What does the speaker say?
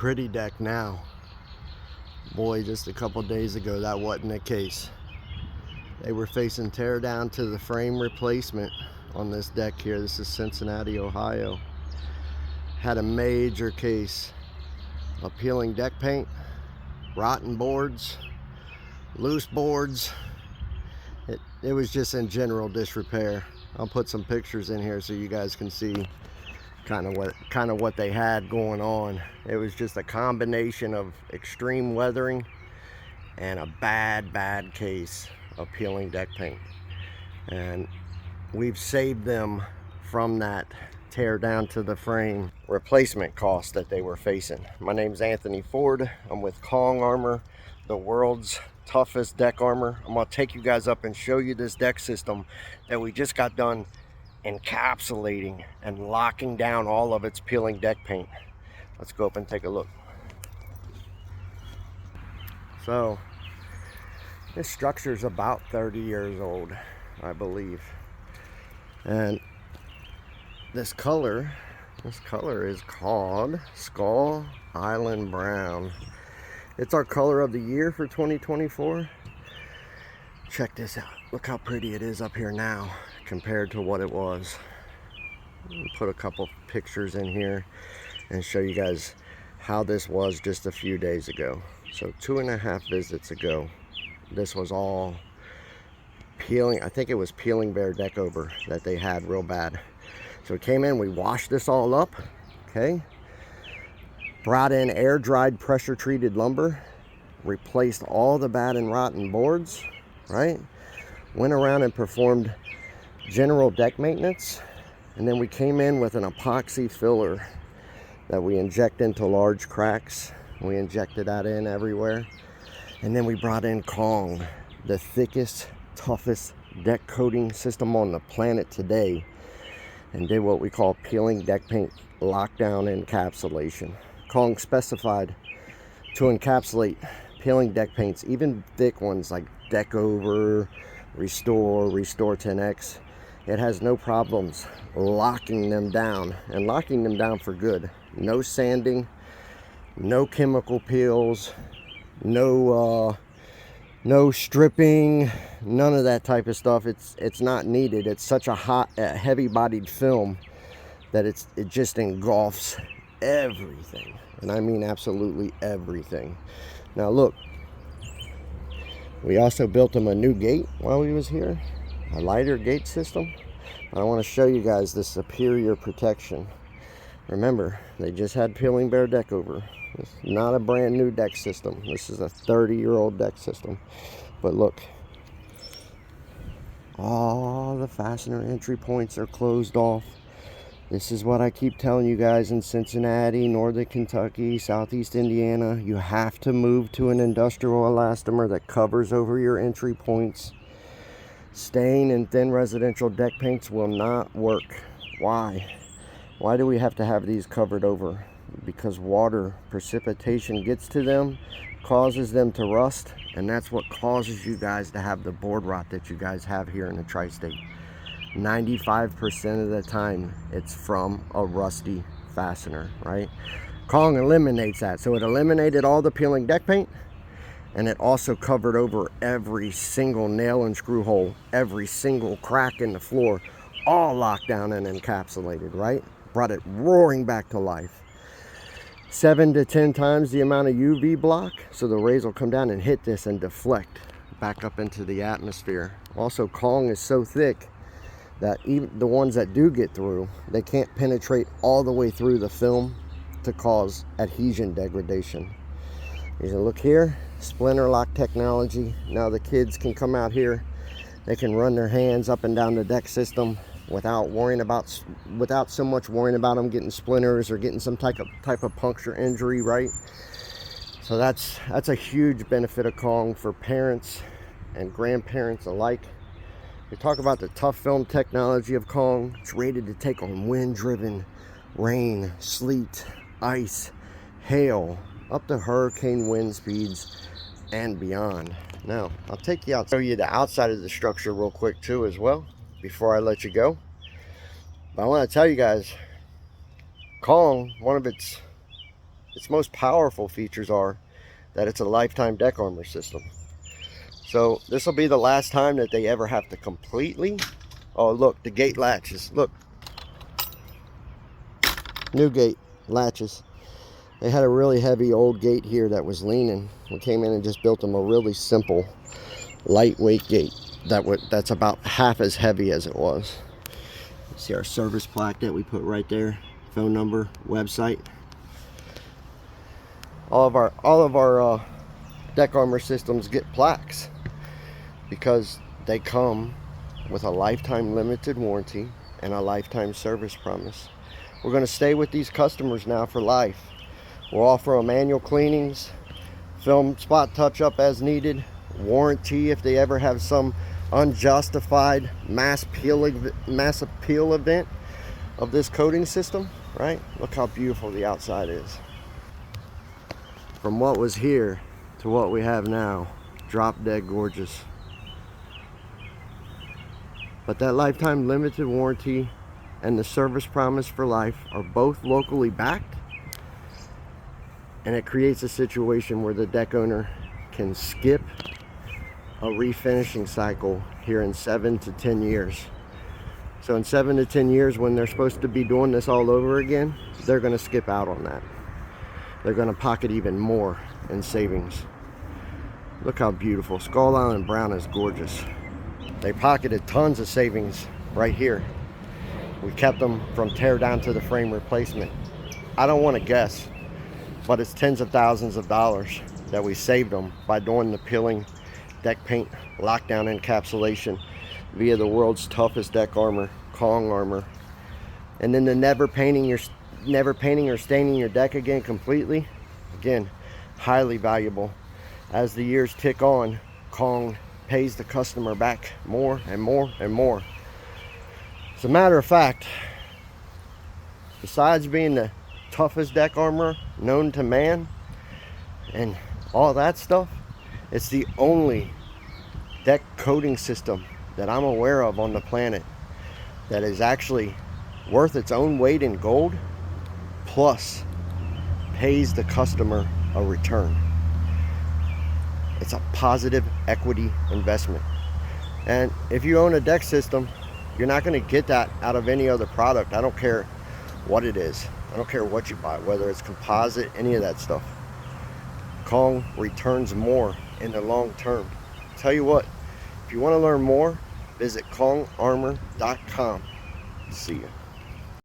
pretty deck now. Boy, just a couple days ago that wasn't the case. They were facing tear down to the frame replacement on this deck here. This is Cincinnati, Ohio. Had a major case of peeling deck paint, rotten boards, loose boards. It was just in general disrepair. I'll put some pictures in here so you guys can see kind of what they had going on. It was just a combination of extreme weathering and a bad case of peeling deck paint. And we've saved them from that tear down to the frame replacement cost that they were facing. My name's Anthony Ford. I'm with Kong Armor, the world's toughest deck armor. I'm gonna take you guys up and show you this deck system that we just got done encapsulating and locking down all of its peeling deck paint. Let's go up and take a look. So this structure is about 30 years old, I believe, and this color is called Skull Island Brown. It's our color of the year for 2024. Check this out. Look how pretty it is up here now compared to what it was. I'll put a couple pictures in here and show you guys how this was just a few days ago. So 2.5 visits ago, this was all peeling. I think it was peeling 𝗣𝗲𝗶𝗶 that they had real bad. So we came in, we washed this all up, okay? Brought in air dried pressure treated lumber, replaced all the bad and rotten boards, right? Went around and performed general deck maintenance, and then we came in with an epoxy filler that we inject into large cracks. We injected that in everywhere, and then we brought in Kong, the thickest, toughest deck coating system on the planet today, and did what we call peeling deck paint lockdown encapsulation. Kong specified to encapsulate peeling deck paints, even thick ones like 𝗵𝗲𝗵𝗶, Restore 10X. It has no problems locking them down, and locking them down for good. No sanding, no chemical peels, no stripping, none of that type of stuff. It's not needed. It's such a heavy-bodied film that it just engulfs everything, and I mean absolutely everything. Now look, we also built him a new gate while he was here, a lighter gate system. I want to show you guys the superior protection. Remember, they just had peeling 𝗣𝗲𝗶𝗶. This is not a brand new deck system. This is a 30-year-old deck system. But look, all the fastener entry points are closed off. This is what I keep telling you guys in Cincinnati, Northern Kentucky, Southeast Indiana. You have to move to an industrial elastomer that covers over your entry points. Stain and thin residential deck paints will not work. Why? Why do we have to have these covered over? Because water, precipitation gets to them, causes them to rust, and that's what causes you guys to have the board rot that you guys have here in the tri-state. 95% of the time it's from a rusty fastener, right? Kong eliminates that. So it eliminated all the peeling deck paint, and it also covered over every single nail and screw hole, every single crack in the floor, all locked down and encapsulated, right? Brought it roaring back to life. 7 to 10 times the amount of UV block, so the rays will come down and hit this and deflect back up into the atmosphere. Also, Kong is so thick that even the ones that do get through, they can't penetrate all the way through the film to cause adhesion degradation. You can look here, splinter lock technology. Now the kids can come out here, they can run their hands up and down the deck system without so much worrying about them getting splinters or getting some type of puncture injury, right? So that's a huge benefit of Kong for parents and grandparents alike. We talk about the tough film technology of Kong. It's rated to take on wind-driven rain, sleet, ice, hail, up to hurricane wind speeds and beyond. Now, I'll take you out, show you the outside of the structure real quick too as well, before I let you go. But I want to tell you guys, Kong, one of its its most powerful features are that it's a lifetime deck armor system. So this will be the last time that they ever have to completely, oh look, the gate latches, look, new gate latches. They had a really heavy old gate here that was leaning. We came in and just built them a really simple, lightweight gate that's about half as heavy as it was. You see our service plaque that we put right there, phone number, website. All of our deck armor systems get plaques because they come with a lifetime limited warranty and a lifetime service promise. We're going to stay with these customers now for life. We'll offer them annual cleanings, film spot touch up as needed, warranty if they ever have some unjustified mass appeal event of this coating system, right? Look how beautiful the outside is. From what was here to what we have now, drop dead gorgeous. But that lifetime limited warranty and the service promise for life are both locally backed, and it creates a situation where the deck owner can skip a refinishing cycle here in 7 to 10 years. So in 7 to 10 years, when they're supposed to be doing this all over again, they're going to skip out on that. They're going to pocket even more in savings. Look how beautiful. Skull Island Brown is gorgeous. They pocketed tons of savings right here. We kept them from tear down to the frame replacement. I don't want to guess, but it's tens of thousands of dollars that we saved them by doing the peeling, deck paint, lockdown encapsulation via the world's toughest deck armor, Kong armor. And then the never painting or staining your deck again completely. Again, highly valuable. As the years tick on, Kong pays the customer back more and more and more. As a matter of fact, besides being the toughest deck armor known to man and all that stuff, it's the only deck coating system that I'm aware of on the planet that is actually worth its own weight in gold, plus pays the customer a return. It's a positive equity investment. And if you own a deck system, you're not going to get that out of any other product. I don't care what it is. I don't care what you buy, whether it's composite, any of that stuff. Kong returns more in the long term. Tell you what, if you want to learn more, visit KongArmor.com. See ya.